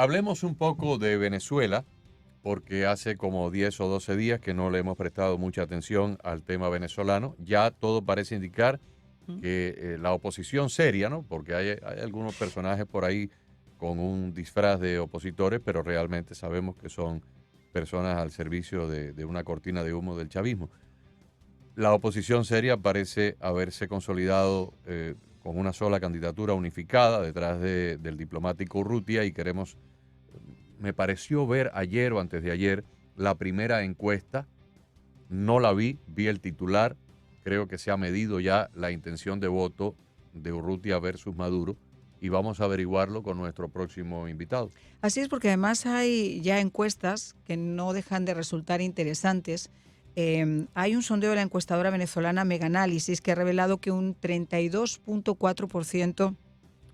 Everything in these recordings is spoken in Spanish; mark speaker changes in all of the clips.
Speaker 1: Hablemos un poco de Venezuela, porque hace como 10 o 12 días que no le hemos prestado mucha atención al tema venezolano. Ya todo parece indicar
Speaker 2: Mm.
Speaker 1: que la oposición seria, ¿no? Porque hay algunos personajes por ahí con un disfraz de opositores, pero realmente sabemos que son personas al servicio de una cortina de humo del chavismo. La oposición seria parece haberse consolidado con una sola candidatura unificada detrás del diplomático Urrutia y queremos, me pareció ver ayer o antes de ayer la primera encuesta, no la vi el titular, creo que se ha medido ya la intención de voto de Urrutia versus Maduro y vamos a averiguarlo con nuestro próximo invitado.
Speaker 2: Así es, porque además hay ya encuestas que no dejan de resultar interesantes. Hay un sondeo de la encuestadora venezolana Megaanálisis que ha revelado que un 32.4%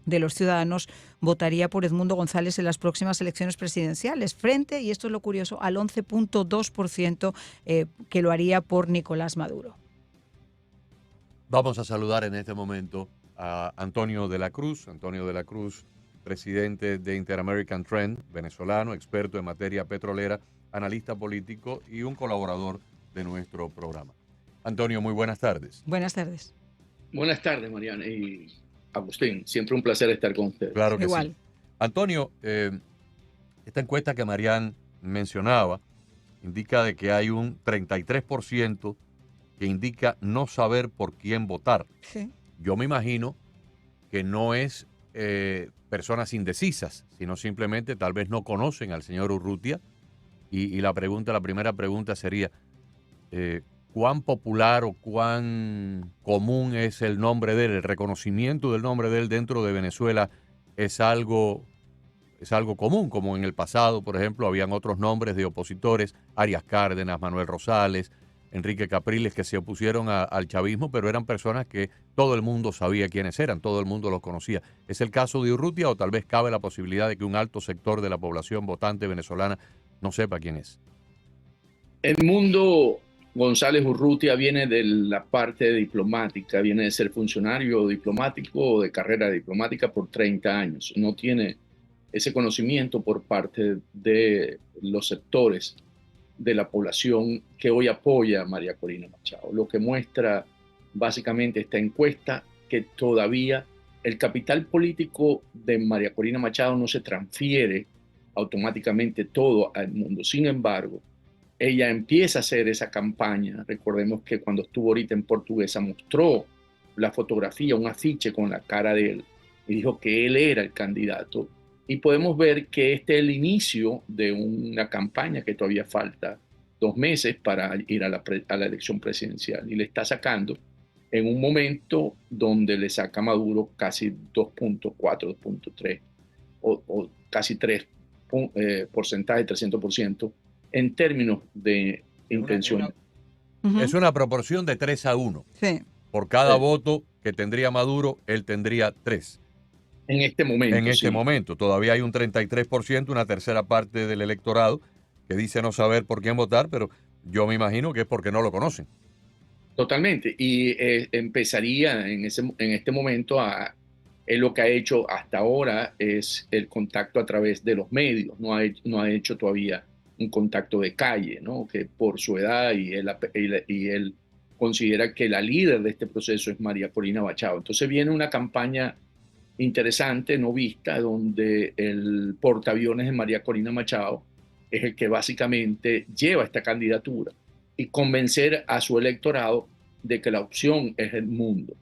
Speaker 2: de los ciudadanos votaría por Edmundo González en las próximas elecciones presidenciales, frente, y esto es lo curioso, al 11.2% que lo haría por Nicolás Maduro.
Speaker 1: Vamos a saludar en este momento a Antonio de la Cruz. Antonio de la Cruz, presidente de Inter-American Trend, venezolano, experto en materia petrolera, analista político y un colaborador de nuestro programa. Antonio, muy buenas tardes.
Speaker 2: Buenas tardes.
Speaker 3: Buenas tardes, Mariana y Agustín. Siempre un placer estar con ustedes.
Speaker 1: Claro que
Speaker 2: Igual.
Speaker 1: sí. Antonio, esta encuesta que Marian mencionaba indica de que hay un 33% que indica no saber por quién votar.
Speaker 2: Sí.
Speaker 1: Yo me imagino que no es personas indecisas, sino simplemente tal vez no conocen al señor Urrutia. Y la primera pregunta sería, ¿cuán popular o cuán común es el nombre de él? El reconocimiento del nombre de él dentro de Venezuela es algo común, como en el pasado, por ejemplo, habían otros nombres de opositores, Arias Cárdenas, Manuel Rosales, Enrique Capriles, que se opusieron al chavismo, pero eran personas que todo el mundo sabía quiénes eran, todo el mundo los conocía. ¿Es el caso de Urrutia o tal vez cabe la posibilidad de que un alto sector de la población votante venezolana no sepa quién es?
Speaker 3: Edmundo González Urrutia viene de la parte diplomática, viene de ser funcionario diplomático o de carrera diplomática por 30 años. No tiene ese conocimiento por parte de los sectores de la población que hoy apoya a María Corina Machado, lo que muestra básicamente esta encuesta que todavía el capital político de María Corina Machado no se transfiere automáticamente todo al mundo. Sin embargo, ella empieza a hacer esa campaña. Recordemos que cuando estuvo ahorita en Portuguesa mostró la fotografía, un afiche con la cara de él y dijo que él era el candidato. Y podemos ver que este es el inicio de una campaña que todavía falta 2 meses para ir a la elección presidencial. Y le está sacando en un momento donde le saca a Maduro casi 2.4, 2.3 o casi 3 porcentaje, 300% en términos de intención.
Speaker 1: Es una proporción de 3-1.
Speaker 2: Sí.
Speaker 1: Por cada voto que tendría Maduro, él tendría 3.
Speaker 3: En este momento,
Speaker 1: En este
Speaker 3: sí.
Speaker 1: momento, todavía hay un 33%, una tercera parte del electorado que dice no saber por quién votar, pero yo me imagino que es porque no lo conocen.
Speaker 3: Totalmente. Y empezaría en este momento lo que ha hecho hasta ahora es el contacto a través de los medios. No ha hecho todavía un contacto de calle, ¿no? Que por su edad y él considera que la líder de este proceso es María Corina Machado. Entonces viene una campaña interesante, no vista, donde el portaaviones de María Corina Machado es el que básicamente lleva esta candidatura y convencer a su electorado de que la opción es Edmundo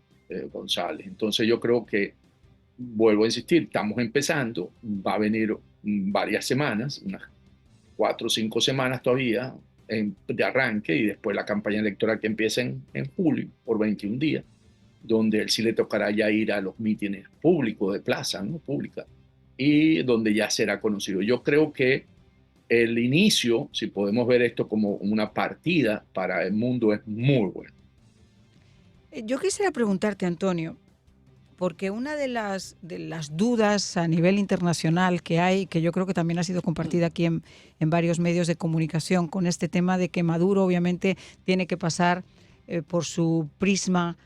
Speaker 3: González. Entonces yo creo que, vuelvo a insistir, estamos empezando, va a venir varias semanas, unas 4 o 5 semanas todavía de arranque y después la campaña electoral que empieza en julio por 21 días, donde él sí le tocará ya ir a los mítines públicos de plaza, ¿no? Pública, y donde ya será conocido. Yo creo que el inicio, si podemos ver esto como una partida para el mundo, es muy bueno.
Speaker 2: Yo quisiera preguntarte, Antonio, porque una de las dudas a nivel internacional que hay, que yo creo que también ha sido compartida aquí en varios medios de comunicación, con este tema de que Maduro obviamente tiene que pasar por su prisma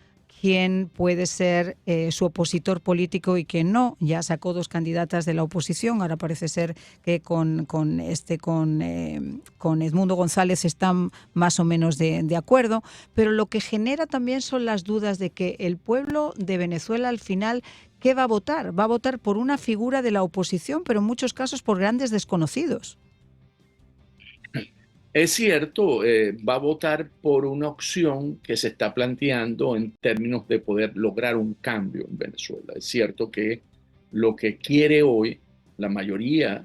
Speaker 2: quién puede ser su opositor político y quién no. Ya sacó 2 candidatas de la oposición, ahora parece ser que con Edmundo González están más o menos de acuerdo, pero lo que genera también son las dudas de que el pueblo de Venezuela al final, ¿qué va a votar? Va a votar por una figura de la oposición, pero en muchos casos por grandes desconocidos.
Speaker 3: Es cierto, va a votar por una opción que se está planteando en términos de poder lograr un cambio en Venezuela. Es cierto que lo que quiere hoy la mayoría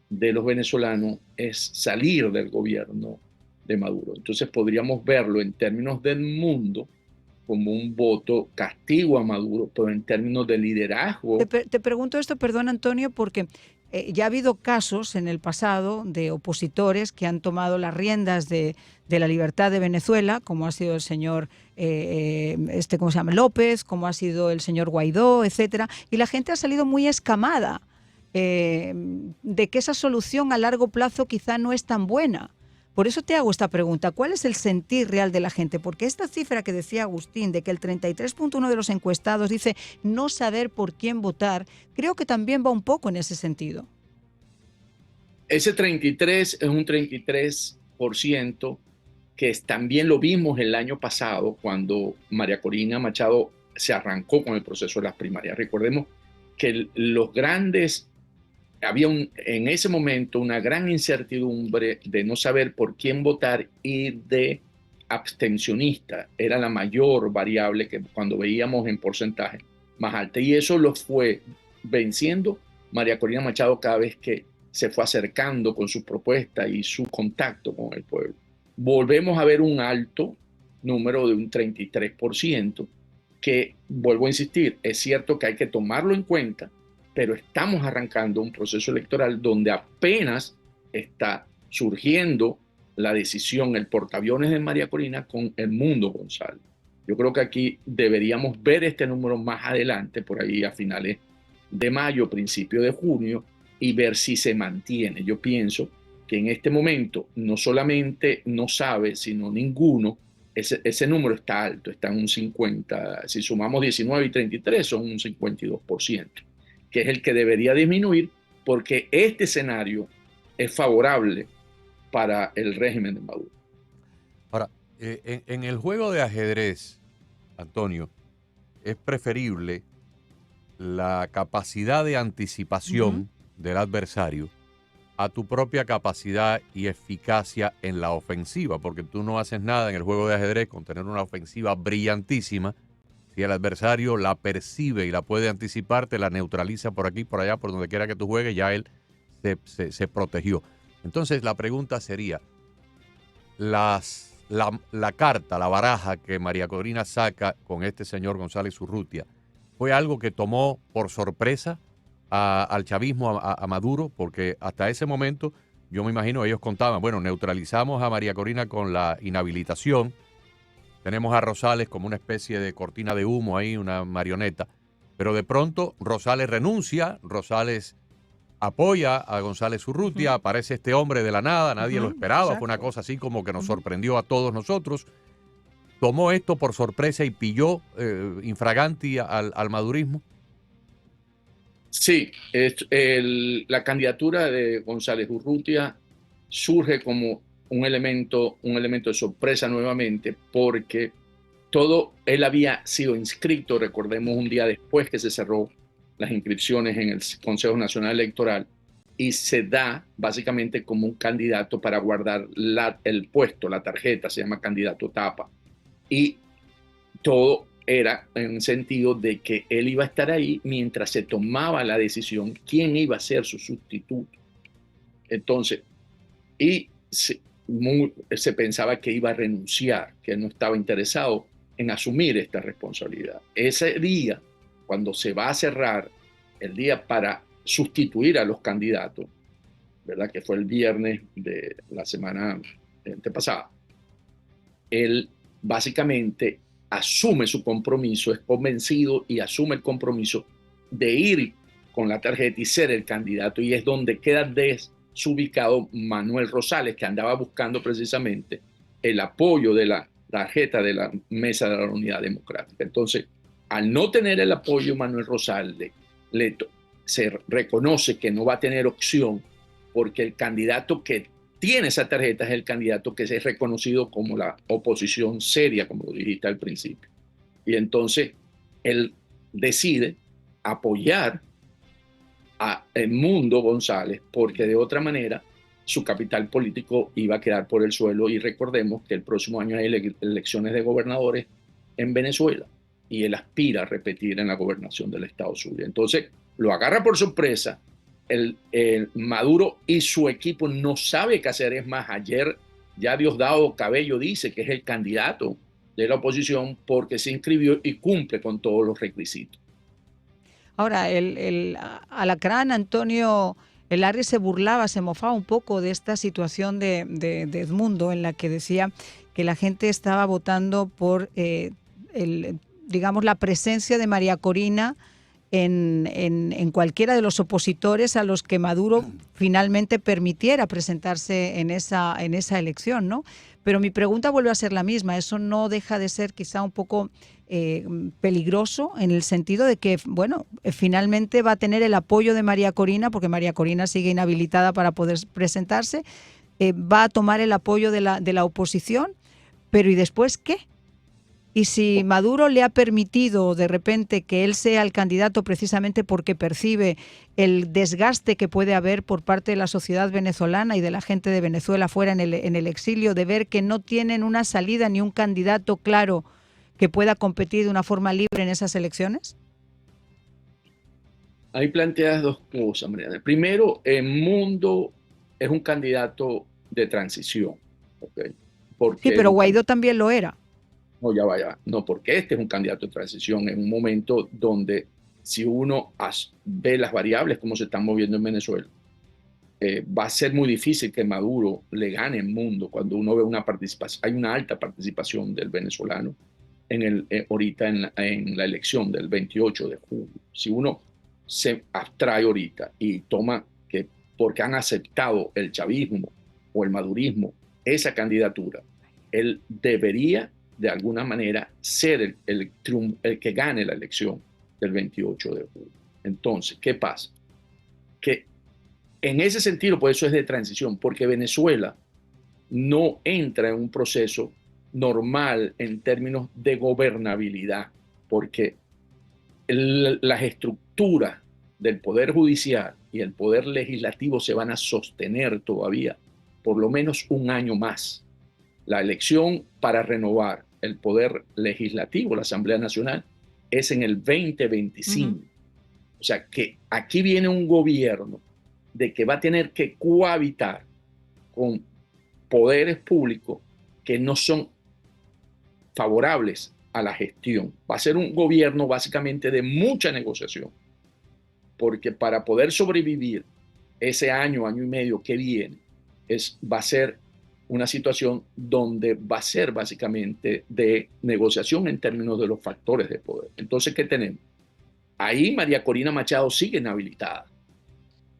Speaker 3: de los venezolanos es salir del gobierno de Maduro. Entonces podríamos verlo en términos del mundo como un voto castigo a Maduro, pero en términos de liderazgo.
Speaker 2: Te pregunto esto, perdón Antonio, porque ya ha habido casos en el pasado de opositores que han tomado las riendas de la libertad de Venezuela, como ha sido el señor ¿cómo se llama? López, como ha sido el señor Guaidó, etcétera, y la gente ha salido muy escamada de que esa solución a largo plazo quizá no es tan buena. Por eso te hago esta pregunta, ¿cuál es el sentir real de la gente? Porque esta cifra que decía Agustín, de que el 33.1% de los encuestados dice no saber por quién votar, creo que también va un poco en ese sentido.
Speaker 3: Ese 33 es un 33% que también lo vimos el año pasado cuando María Corina Machado se arrancó con el proceso de las primarias. Recordemos que los grandes... Había en ese momento una gran incertidumbre de no saber por quién votar y de abstencionista. Era la mayor variable que cuando veíamos en porcentaje más alta. Y eso lo fue venciendo María Corina Machado cada vez que se fue acercando con su propuesta y su contacto con el pueblo. Volvemos a ver un alto número de un 33%, que, vuelvo a insistir, es cierto que hay que tomarlo en cuenta, pero estamos arrancando un proceso electoral donde apenas está surgiendo la decisión, el portaaviones de María Corina con Edmundo González. Yo creo que aquí deberíamos ver este número más adelante, por ahí a finales de mayo, principio de junio, y ver si se mantiene. Yo pienso que en este momento no solamente no sabe, sino ninguno. Ese número está alto, está en un 50%. Si sumamos 19 y 33, son un 52%. Que es el que debería disminuir, porque este escenario es favorable para el régimen de Maduro.
Speaker 1: Ahora, en el juego de ajedrez, Antonio, es preferible la capacidad de anticipación del adversario a tu propia capacidad y eficacia en la ofensiva, porque tú no haces nada en el juego de ajedrez con tener una ofensiva brillantísima. Si el adversario la percibe y la puede anticipar, te la neutraliza por aquí, por allá, por donde quiera que tú juegues, ya él se protegió. Entonces la pregunta sería, la carta, la baraja que María Corina saca con este señor González Urrutia, ¿fue algo que tomó por sorpresa al chavismo, a Maduro? Porque hasta ese momento, yo me imagino, ellos contaban, bueno, neutralizamos a María Corina con la inhabilitación. Tenemos a Rosales como una especie de cortina de humo ahí, una marioneta. Pero de pronto Rosales renuncia, Rosales apoya a González Urrutia, aparece este hombre de la nada, nadie lo esperaba, exacto. Fue una cosa así como que nos sorprendió a todos nosotros. Tomó esto por sorpresa y pilló infraganti al madurismo.
Speaker 3: Sí, la candidatura de González Urrutia surge como un elemento de sorpresa nuevamente, porque él había sido inscrito, recordemos, un día después que se cerró las inscripciones en el Consejo Nacional Electoral, y se da básicamente como un candidato para guardar el puesto, la tarjeta, se llama candidato tapa, y todo era en sentido de que él iba a estar ahí mientras se tomaba la decisión quién iba a ser su sustituto. Entonces, y se pensaba que iba a renunciar, que no estaba interesado en asumir esta responsabilidad. Ese día, cuando se va a cerrar el día para sustituir a los candidatos, ¿verdad? Que fue el viernes de la semana antepasada, él básicamente asume su compromiso, es convencido y asume el compromiso de ir con la tarjeta y ser el candidato, y es donde queda desubicado Manuel Rosales, que andaba buscando precisamente el apoyo de la tarjeta de la Mesa de la Unidad Democrática. Entonces, al no tener el apoyo de Manuel Rosales, se reconoce que no va a tener opción porque el candidato que tiene esa tarjeta es el candidato que es reconocido como la oposición seria, como lo dijiste al principio. Y entonces él decide apoyar a Edmundo González porque de otra manera su capital político iba a quedar por el suelo. Y recordemos que el próximo año hay elecciones de gobernadores en Venezuela y él aspira a repetir en la gobernación del estado Zulia. Entonces lo agarra por sorpresa. El Maduro y su equipo no sabe qué hacer. Es más, ayer ya Diosdado Cabello dice que es el candidato de la oposición porque se inscribió y cumple con todos los requisitos.
Speaker 2: Ahora, el alacrán Antonio Elharri se burlaba, se mofaba un poco de esta situación de Edmundo, en la que decía que la gente estaba votando por, digamos, la presencia de María Corina en cualquiera de los opositores a los que Maduro finalmente permitiera presentarse en esa elección, ¿no? Pero mi pregunta vuelve a ser la misma. Eso no deja de ser quizá un poco peligroso en el sentido de que, bueno, finalmente va a tener el apoyo de María Corina, porque María Corina sigue inhabilitada para poder presentarse, va a tomar el apoyo de la oposición, pero ¿y después qué? Y si Maduro le ha permitido de repente que él sea el candidato precisamente porque percibe el desgaste que puede haber por parte de la sociedad venezolana y de la gente de Venezuela fuera en el exilio, de ver que no tienen una salida ni un candidato claro que pueda competir de una forma libre en esas elecciones?
Speaker 3: Ahí planteas dos cosas, Mariana. Primero, Edmundo es un candidato de transición. ¿Okay?
Speaker 2: Sí, pero Guaidó también lo era.
Speaker 3: No, ya vaya. No, porque este es un candidato de transición en un momento donde si uno ve las variables como se están moviendo en Venezuela, va a ser muy difícil que Maduro le gane el mundo cuando uno ve una participación. Hay una alta participación del venezolano ahorita en la elección del 28 de julio. Si uno se abstrae ahorita y toma que porque han aceptado el chavismo o el madurismo esa candidatura, él debería de alguna manera ser el que gane la elección del 28 de julio. Entonces, ¿qué pasa? Que en ese sentido, por eso es de transición, porque Venezuela no entra en un proceso normal en términos de gobernabilidad, porque las estructuras del Poder Judicial y el Poder Legislativo se van a sostener todavía por lo menos un año más. La elección para renovar el Poder Legislativo, la Asamblea Nacional, es en el 2025. O sea que aquí viene un gobierno de que va a tener que cohabitar con poderes públicos que no son favorables a la gestión. Va a ser un gobierno básicamente de mucha negociación, porque para poder sobrevivir ese año y medio que viene, va a ser una situación donde va a ser básicamente de negociación en términos de los factores de poder. Entonces, ¿qué tenemos? Ahí María Corina Machado sigue inhabilitada,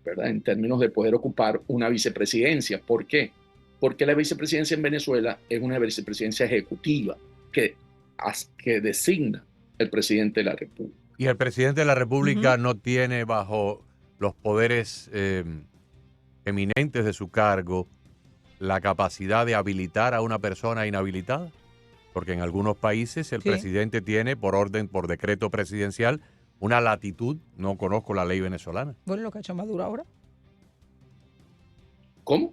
Speaker 3: ¿verdad? En términos de poder ocupar una vicepresidencia. ¿Por qué? Porque la vicepresidencia en Venezuela es una vicepresidencia ejecutiva que designa el presidente de la República.
Speaker 1: Y el presidente de la República no tiene bajo los poderes eminentes de su cargo la capacidad de habilitar a una persona inhabilitada, porque en algunos países el presidente tiene por decreto presidencial una latitud. No conozco la ley venezolana.
Speaker 2: Bueno, lo que ha hecho Maduro ahora.
Speaker 3: ¿Cómo?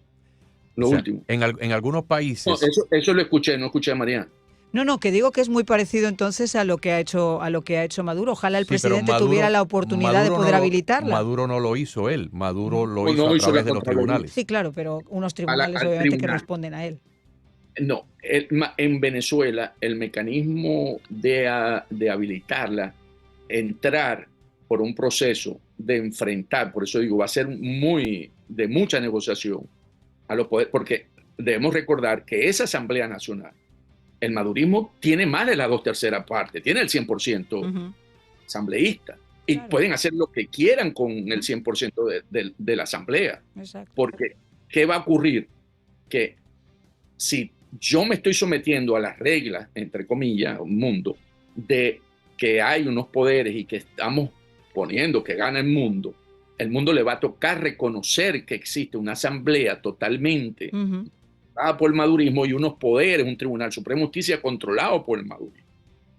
Speaker 3: Lo último.
Speaker 1: En algunos países.
Speaker 3: No, eso lo escuché, no escuché a Mariana.
Speaker 2: No, que digo que es muy parecido entonces a lo que ha hecho Maduro. Ojalá el presidente tuviera la oportunidad de poder habilitarla.
Speaker 1: Maduro no lo hizo él, Maduro lo hizo a través de los tribunales.
Speaker 2: Sí, claro, pero unos tribunales obviamente que responden a él.
Speaker 3: No, en Venezuela el mecanismo de habilitarla, entrar por un proceso de enfrentar, por eso digo, va a ser de mucha negociación a los poderes, porque debemos recordar que esa Asamblea Nacional, el madurismo tiene más de la 2/3 parte, tiene el 100% asambleísta. Y pueden hacer lo que quieran con el 100% de la asamblea.
Speaker 2: Exacto.
Speaker 3: Porque, ¿qué va a ocurrir? Que si yo me estoy sometiendo a las reglas, entre comillas, un mundo, de que hay unos poderes y que estamos poniendo que gana el mundo le va a tocar reconocer que existe una asamblea totalmente por el madurismo y unos poderes, un Tribunal Supremo de Justicia controlado por el madurismo.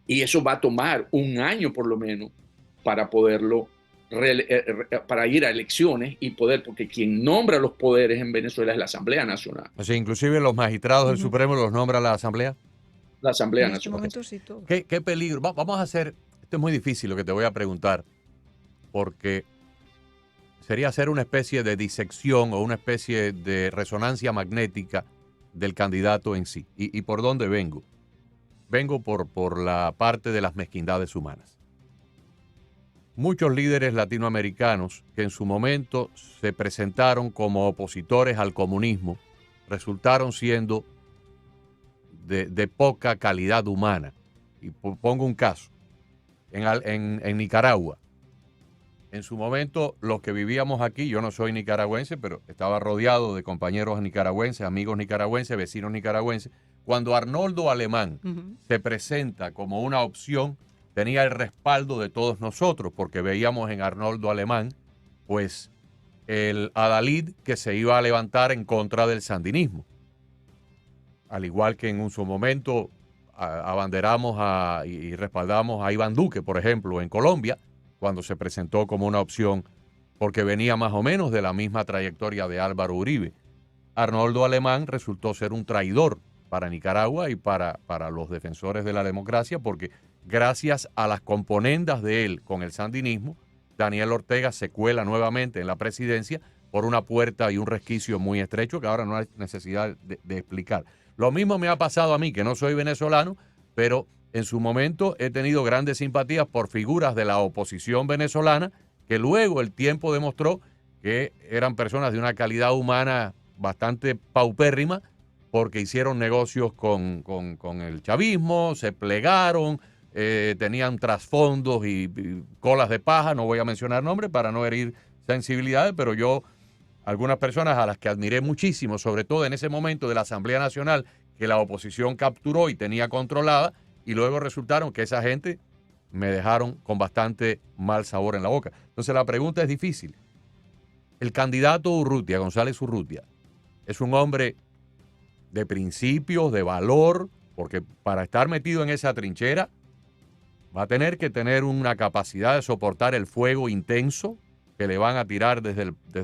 Speaker 3: Y eso va a tomar un año por lo menos para poderlo, para ir a elecciones y poder, porque quien nombra los poderes en Venezuela es la Asamblea Nacional.
Speaker 1: O sea, inclusive los magistrados del Supremo los nombra la Asamblea.
Speaker 3: La Asamblea
Speaker 2: En este
Speaker 3: Nacional.
Speaker 2: momento sí, todo.
Speaker 1: ¿Qué peligro? Vamos a hacer, esto es muy difícil lo que te voy a preguntar, porque sería hacer una especie de disección o una especie de resonancia magnética del candidato en sí. ¿Y por dónde vengo? Vengo por la parte de las mezquindades humanas. Muchos líderes latinoamericanos que en su momento se presentaron como opositores al comunismo resultaron siendo de poca calidad humana. Y pongo un caso. En Nicaragua, en su momento, los que vivíamos aquí, yo no soy nicaragüense, pero estaba rodeado de compañeros nicaragüenses, amigos nicaragüenses, vecinos nicaragüenses. Cuando Arnoldo Alemán se presenta como una opción, tenía el respaldo de todos nosotros, porque veíamos en Arnoldo Alemán, pues, el adalid que se iba a levantar en contra del sandinismo. Al igual que en su momento abanderamos y respaldamos a Iván Duque, por ejemplo, en Colombia, cuando se presentó como una opción, porque venía más o menos de la misma trayectoria de Álvaro Uribe. Arnoldo Alemán resultó ser un traidor para Nicaragua y para los defensores de la democracia, porque gracias a las componendas de él con el sandinismo, Daniel Ortega se cuela nuevamente en la presidencia por una puerta y un resquicio muy estrecho que ahora no hay necesidad de explicar. Lo mismo me ha pasado a mí, que no soy venezolano, pero en su momento he tenido grandes simpatías por figuras de la oposición venezolana que luego el tiempo demostró que eran personas de una calidad humana bastante paupérrima porque hicieron negocios con el chavismo, se plegaron, tenían trasfondos y colas de paja, no voy a mencionar nombres para no herir sensibilidades, pero yo, algunas personas a las que admiré muchísimo, sobre todo en ese momento de la Asamblea Nacional que la oposición capturó y tenía controlada, y luego resultaron que esa gente me dejaron con bastante mal sabor en la boca. Entonces la pregunta es difícil. El candidato Urrutia, González Urrutia, es un hombre de principios, de valor, porque para estar metido en esa trinchera va a tener que tener una capacidad de soportar el fuego intenso que le van a tirar desde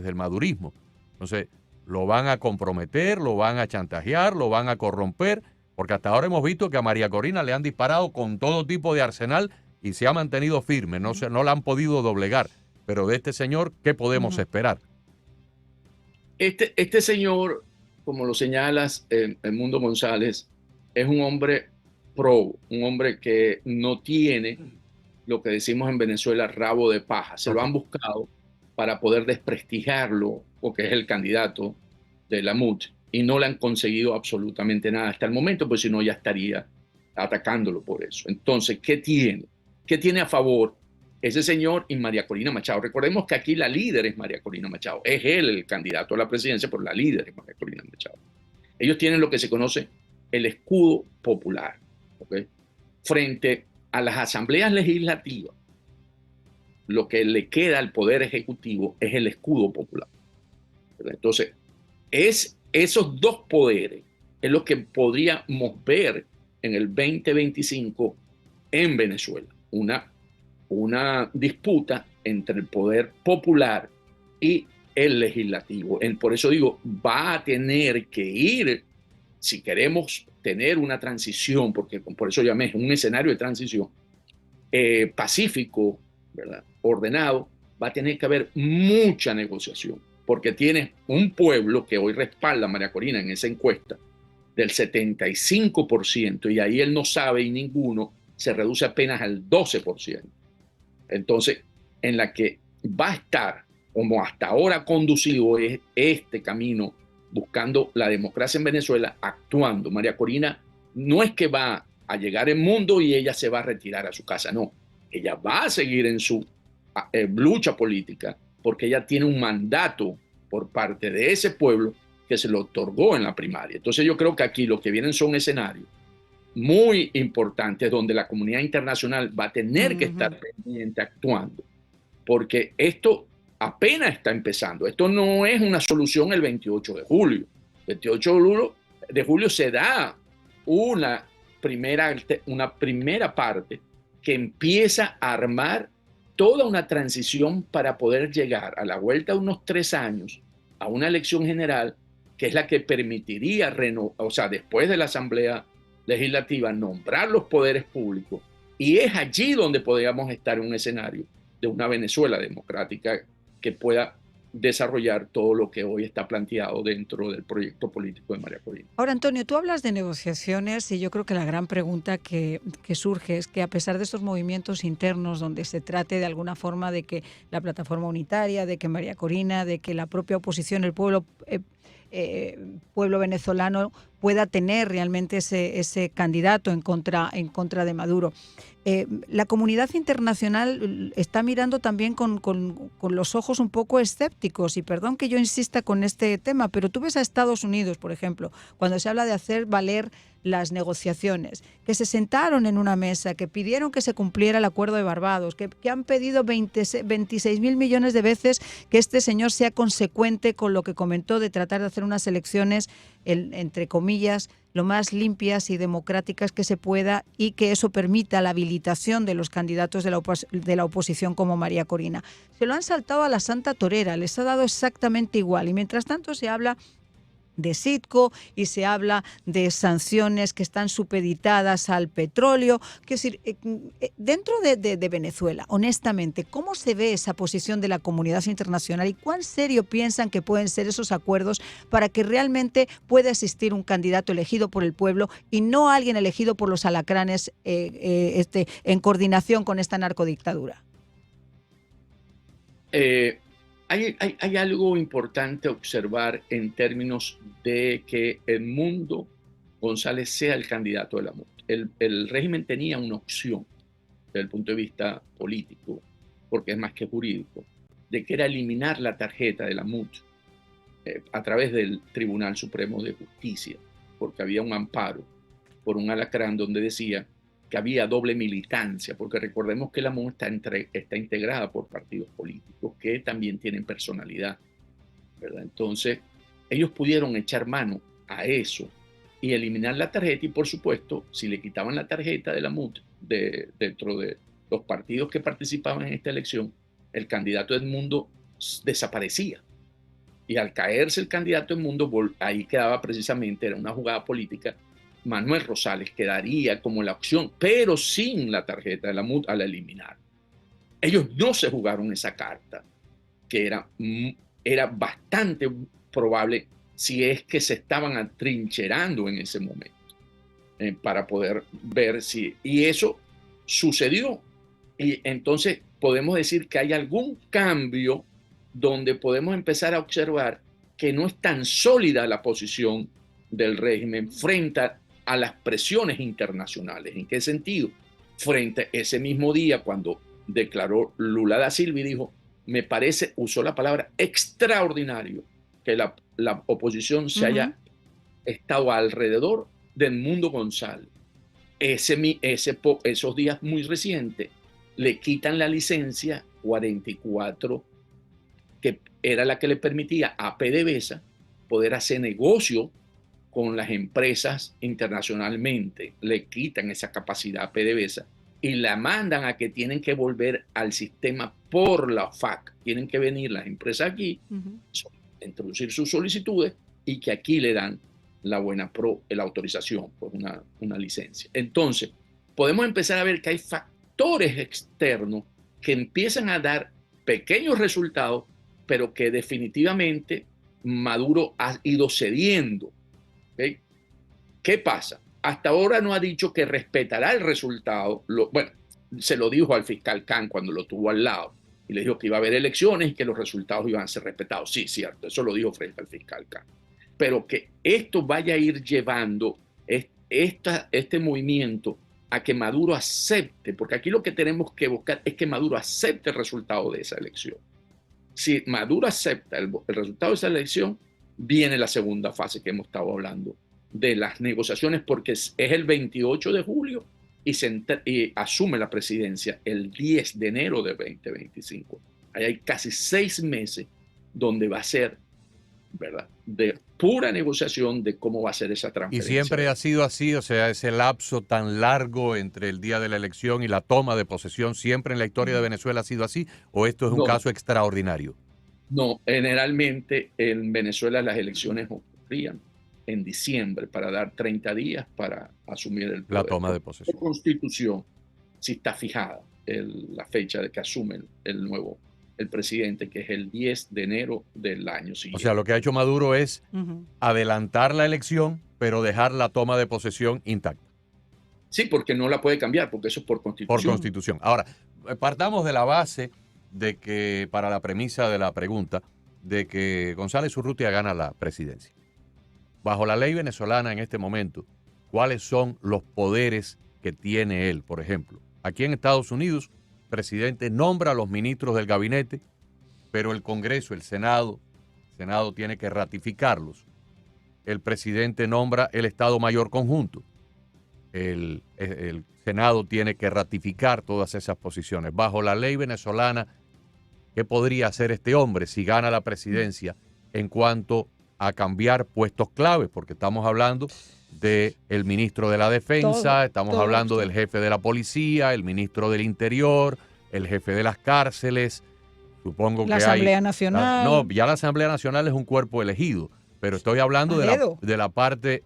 Speaker 1: el madurismo. Entonces, lo van a comprometer, lo van a chantajear, lo van a corromper, porque hasta ahora hemos visto que a María Corina le han disparado con todo tipo de arsenal y se ha mantenido firme, no la han podido doblegar. Pero de este señor, ¿qué podemos esperar?
Speaker 3: Este señor, como lo señalas, Edmundo González, es un hombre probo, un hombre que no tiene lo que decimos en Venezuela rabo de paja. Se lo han buscado para poder desprestigiarlo, porque es el candidato de la MUT, y no le han conseguido absolutamente nada hasta el momento, pues si no ya estaría atacándolo por eso. Entonces, ¿qué tiene? ¿Qué tiene a favor ese señor y María Corina Machado? Recordemos que aquí la líder es María Corina Machado. Es él el candidato a la presidencia, pero la líder es María Corina Machado. Ellos tienen lo que se conoce el escudo popular, ¿okay? Frente a las asambleas legislativas, lo que le queda al Poder Ejecutivo es el escudo popular. Entonces, esos dos poderes es lo que podríamos ver en el 2025 en Venezuela. Una disputa entre el poder popular y el legislativo. Por eso digo, va a tener que ir, si queremos tener una transición, porque por eso llamé un escenario de transición pacífico, ¿verdad? Ordenado, va a tener que haber mucha negociación, porque tiene un pueblo que hoy respalda a María Corina en esa encuesta del 75%, y ahí él no sabe y ninguno, se reduce apenas al 12%. Entonces, en la que va a estar, como hasta ahora conducido es este camino, buscando la democracia en Venezuela, actuando. María Corina no es que va a llegar al mundo y ella se va a retirar a su casa, no. Ella va a seguir en su lucha política porque ella tiene un mandato por parte de ese pueblo que se le otorgó en la primaria. Entonces yo creo que aquí lo que vienen son escenarios muy importantes donde la comunidad internacional va a tener que estar pendiente actuando, porque esto apenas está empezando. Esto no es una solución el 28 de julio. El 28 de julio se da una primera parte que empieza a armar toda una transición para poder llegar a la vuelta de unos 3 años a una elección general que es la que permitiría, o sea, después de la Asamblea Legislativa, nombrar los poderes públicos. Y es allí donde podríamos estar en un escenario de una Venezuela democrática que pueda desarrollar todo lo que hoy está planteado dentro del proyecto político de María Corina.
Speaker 2: Ahora, Antonio, tú hablas de negociaciones y yo creo que la gran pregunta que surge es que a pesar de estos movimientos internos donde se trate de alguna forma de que la plataforma unitaria, de que María Corina, de que la propia oposición, el pueblo venezolano pueda tener realmente ese candidato en contra de Maduro. La comunidad internacional está mirando también con los ojos un poco escépticos, y perdón que yo insista con este tema, pero tú ves a Estados Unidos, por ejemplo, cuando se habla de hacer valer las negociaciones, que se sentaron en una mesa, que pidieron que se cumpliera el acuerdo de Barbados, que han pedido 26.000 millones de veces que este señor sea consecuente con lo que comentó de tratar de hacer unas elecciones, entre comillas, lo más limpias y democráticas que se pueda, y que eso permita la habilitación de los candidatos de la oposición como María Corina. Se lo han saltado a la santa torera, les ha dado exactamente igual, y mientras tanto se habla de Citgo y se habla de sanciones que están supeditadas al petróleo. Quiero decir, dentro de Venezuela, honestamente, ¿cómo se ve esa posición de la comunidad internacional y cuán serio piensan que pueden ser esos acuerdos para que realmente pueda existir un candidato elegido por el pueblo y no alguien elegido por los alacranes en coordinación con esta narcodictadura?
Speaker 3: Hay algo importante a observar en términos de que Edmundo González sea el candidato de la MUT. El régimen tenía una opción desde el punto de vista político, porque es más que jurídico, de que era eliminar la tarjeta de la MUT a través del Tribunal Supremo de Justicia, porque había un amparo por un alacrán donde decía que había doble militancia, porque recordemos que la MUN está integrada por partidos políticos que también tienen personalidad, ¿verdad? Entonces, ellos pudieron echar mano a eso y eliminar la tarjeta, y por supuesto, si le quitaban la tarjeta de la MUT dentro de los partidos que participaban en esta elección, el candidato Edmundo desaparecía. Y al caerse el candidato Edmundo, ahí quedaba precisamente, era una jugada política, Manuel Rosales quedaría como la opción, pero sin la tarjeta de la MUT al eliminar. Ellos no se jugaron esa carta, que era bastante probable si es que se estaban atrincherando en ese momento para poder ver si... Y eso sucedió. Y entonces podemos decir que hay algún cambio donde podemos empezar a observar que no es tan sólida la posición del régimen frente a las presiones internacionales. ¿En qué sentido? Frente a ese mismo día cuando declaró Lula da Silva y dijo, me parece, usó la palabra extraordinario, que la oposición se haya estado alrededor de Edmundo González. Esos días muy recientes le quitan la licencia 44, que era la que le permitía a PDVSA poder hacer negocio con las empresas internacionalmente. Le quitan esa capacidad a PDVSA y la mandan a que tienen que volver al sistema por la FAC. Tienen que venir las empresas aquí, introducir sus solicitudes y que aquí le dan la autorización, pues una licencia. Entonces, podemos empezar a ver que hay factores externos que empiezan a dar pequeños resultados, pero que definitivamente Maduro ha ido cediendo. ¿Okay? ¿Qué pasa? Hasta ahora no ha dicho que respetará el resultado. Bueno, se lo dijo al fiscal Khan cuando lo tuvo al lado y le dijo que iba a haber elecciones y que los resultados iban a ser respetados. Sí, cierto, eso lo dijo frente al fiscal Khan. Pero que esto vaya a ir llevando este movimiento a que Maduro acepte, porque aquí lo que tenemos que buscar es que Maduro acepte el resultado de esa elección. Si Maduro acepta el resultado de esa elección, viene la segunda fase que hemos estado hablando de las negociaciones, porque es el 28 de julio y asume la presidencia el 10 de enero de 2025. Ahí hay casi 6 meses donde va a ser, ¿verdad?, de pura negociación de cómo va a ser esa
Speaker 1: Y
Speaker 3: transferencia.
Speaker 1: siempre ha sido así, o sea, ese lapso tan largo entre el día de la elección y la toma de posesión, ¿siempre en la historia de Venezuela ha sido así o esto es un
Speaker 3: No.
Speaker 1: caso extraordinario?
Speaker 3: No, generalmente en Venezuela las elecciones ocurrían en diciembre para dar 30 días para asumir el poder.
Speaker 1: La toma de posesión.
Speaker 3: La Constitución sí está fijada la fecha de que asume el presidente, que es el 10 de enero del año
Speaker 1: O
Speaker 3: siguiente.
Speaker 1: sea, lo que ha hecho Maduro es adelantar la elección, pero dejar la toma de posesión intacta.
Speaker 3: Sí, porque no la puede cambiar, porque eso es por Constitución.
Speaker 1: Por Constitución. Ahora, partamos de la base de que, para la premisa de la pregunta, de que González Urrutia gana la presidencia. Bajo la ley venezolana en este momento, ¿cuáles son los poderes que tiene él? Por ejemplo, aquí en Estados Unidos, el presidente nombra a los ministros del gabinete, pero el Congreso, el Senado tiene que ratificarlos. El presidente nombra el Estado Mayor Conjunto. El Senado tiene que ratificar todas esas posiciones. Bajo la ley venezolana, ¿qué podría hacer este hombre si gana la presidencia en cuanto a cambiar puestos claves? Porque estamos hablando del ministro de la Defensa, estamos hablando del jefe de la policía, el ministro del Interior, el jefe de las cárceles. Supongo
Speaker 2: la
Speaker 1: que
Speaker 2: Asamblea
Speaker 1: hay...
Speaker 2: Nacional.
Speaker 1: No, ya la Asamblea Nacional es un cuerpo elegido, pero estoy hablando de la parte...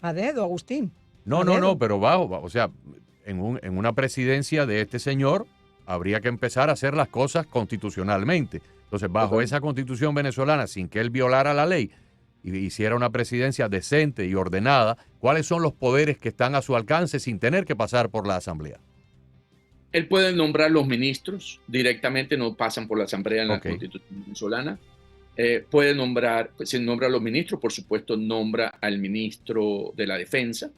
Speaker 2: A dedo, Agustín.
Speaker 1: No, pero o sea, en una presidencia de este señor habría que empezar a hacer las cosas constitucionalmente. Entonces, bajo esa constitución venezolana, sin que él violara la ley y hiciera una presidencia decente y ordenada, ¿cuáles son los poderes que están a su alcance sin tener que pasar por la Asamblea?
Speaker 3: Él puede nombrar los ministros directamente, no pasan por la Asamblea en la Constitución venezolana. Puede nombrar, si nombra a los ministros, por supuesto, nombra al ministro de la Defensa.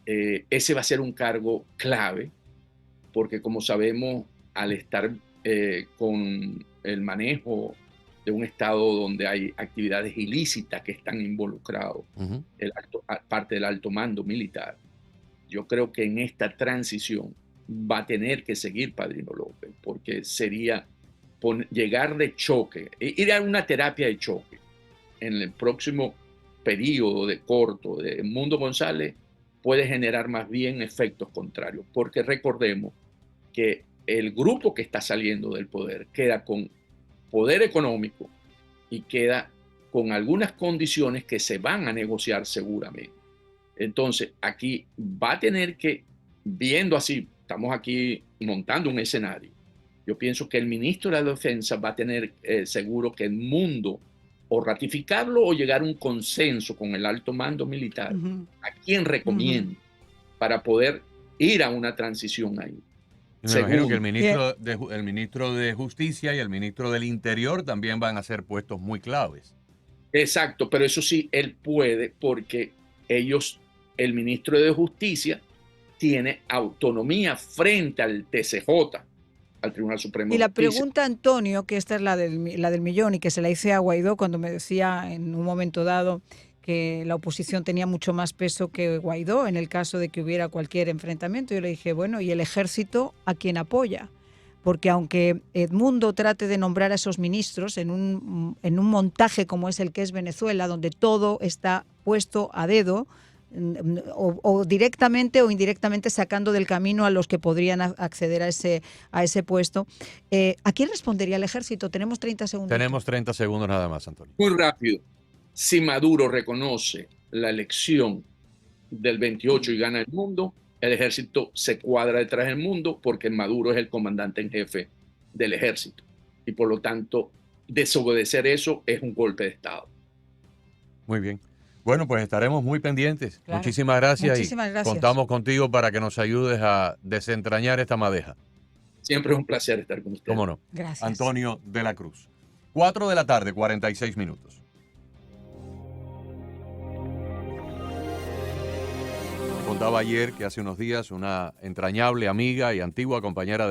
Speaker 3: Ese va a ser un cargo clave, porque como sabemos, al estar con el manejo de un estado donde hay actividades ilícitas que están involucrados, parte del alto mando militar, yo creo que en esta transición va a tener que seguir Padrino López, porque sería llegar de choque, ir a una terapia de choque en el próximo periodo de corto de Mundo González puede generar más bien efectos contrarios, porque recordemos que el grupo que está saliendo del poder queda con poder económico y queda con algunas condiciones que se van a negociar seguramente. Entonces, aquí va a tener que, viendo así, estamos aquí montando un escenario. Yo pienso que el ministro de la Defensa va a tener seguro que el mundo o ratificarlo o llegar a un consenso con el alto mando militar, a quien recomienda para poder ir a una transición ahí.
Speaker 1: Me imagino que el ministro de Justicia y el ministro del Interior también van a ser puestos muy claves.
Speaker 3: Exacto, pero eso sí, él puede porque el ministro de Justicia tiene autonomía frente al TCJ, al Tribunal Supremo.
Speaker 2: Y la pregunta, Antonio, que esta es la del millón y que se la hice a Guaidó cuando me decía en un momento dado que la oposición tenía mucho más peso que Guaidó en el caso de que hubiera cualquier enfrentamiento. Yo le dije, bueno, ¿y el ejército a quién apoya? Porque aunque Edmundo trate de nombrar a esos ministros en un montaje como es el que es Venezuela, donde todo está puesto a dedo, o directamente o indirectamente sacando del camino a los que podrían acceder a ese puesto. ¿A quién respondería el ejército? Tenemos 30 segundos.
Speaker 1: Tenemos 30 segundos nada más, Antonio.
Speaker 3: Muy rápido. Si Maduro reconoce la elección del 28 y gana el mundo, el ejército se cuadra detrás del mundo porque Maduro es el comandante en jefe del ejército. Y por lo tanto, desobedecer eso es un golpe de Estado.
Speaker 1: Muy bien. Bueno, pues estaremos muy pendientes.
Speaker 2: Claro.
Speaker 1: Muchísimas gracias.
Speaker 2: Muchísimas gracias.
Speaker 1: Contamos contigo para que nos ayudes a desentrañar esta madeja.
Speaker 3: Siempre es un placer estar con ustedes.
Speaker 1: ¿Cómo no?
Speaker 2: Gracias.
Speaker 1: Antonio de la Cruz. 4 de la tarde, 46 minutos. Contaba ayer que hace unos días una entrañable amiga y antigua compañera de